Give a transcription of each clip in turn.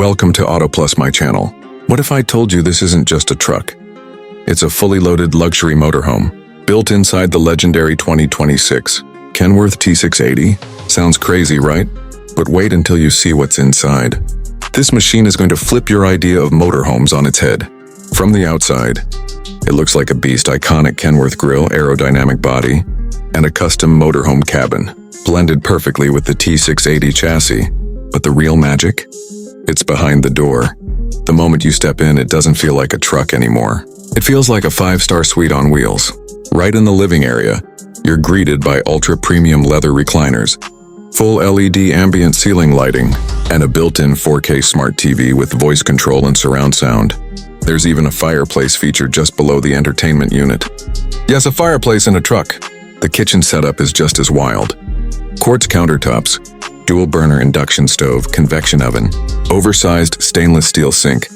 Welcome to Auto Plus, my channel. What if I told you this isn't just a truck? It's a fully loaded luxury motorhome, built inside the legendary 2026 Kenworth T680. Sounds crazy, right? But wait until you see what's inside. This machine is going to flip your idea of motorhomes on its head. From the outside, it looks like a beast. Iconic Kenworth grille, aerodynamic body, and a custom motorhome cabin, blended perfectly with the T680 chassis. But the real magic? It's behind the door. The moment you step in, it doesn't feel like a truck anymore. It feels like a 5-star suite on wheels. Right in the living area, you're greeted by ultra-premium leather recliners, full LED ambient ceiling lighting, and a built-in 4K smart TV with voice control and surround sound. There's even a fireplace featured just below the entertainment unit. Yes, a fireplace in a truck. The kitchen setup is just as wild. Quartz countertops, dual-burner induction stove, convection oven, oversized stainless steel sink,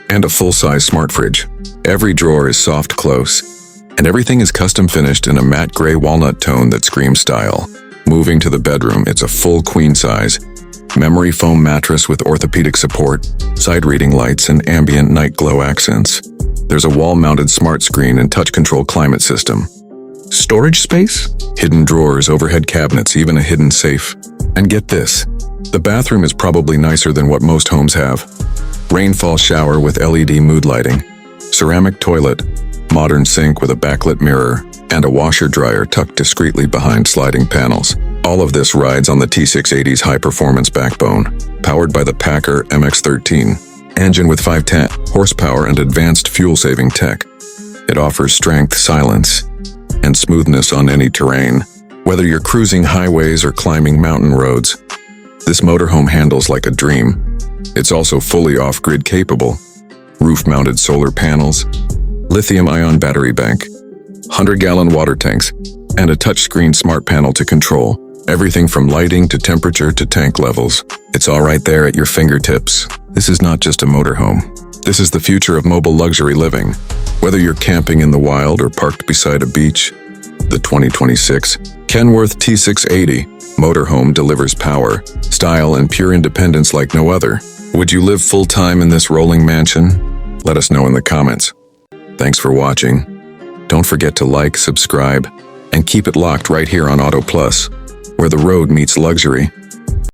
and a full-size smart fridge. Every drawer is soft close, and everything is custom finished in a matte gray walnut tone that screams style. Moving to the bedroom, it's a full queen-size, memory foam mattress with orthopedic support, side-reading lights, and ambient night glow accents. There's a wall-mounted smart screen and touch-control climate system. Storage space? Hidden drawers, overhead cabinets, even a hidden safe. And get this, the bathroom is probably nicer than what most homes have. Rainfall shower with LED mood lighting, ceramic toilet, modern sink with a backlit mirror, and a washer-dryer tucked discreetly behind sliding panels. All of this rides on the T680's high-performance backbone, powered by the PACCAR MX-13 engine with 510 horsepower and advanced fuel-saving tech. It offers strength, silence, and smoothness on any terrain. Whether you're cruising highways or climbing mountain roads, this motorhome handles like a dream. It's also fully off-grid capable. Roof-mounted solar panels, lithium-ion battery bank, 100-gallon water tanks, and a touchscreen smart panel to control everything from lighting to temperature to tank levels. It's all right there at your fingertips. This is not just a motorhome. This is the future of mobile luxury living. Whether you're camping in the wild or parked beside a beach, the 2026 Kenworth T680 Motorhome delivers power, style, and pure independence like no other. Would you live full-time in this rolling mansion? Let us know in the comments. Thanks for watching. Don't forget to like, subscribe, and keep it locked right here on Auto Plus, where the road meets luxury.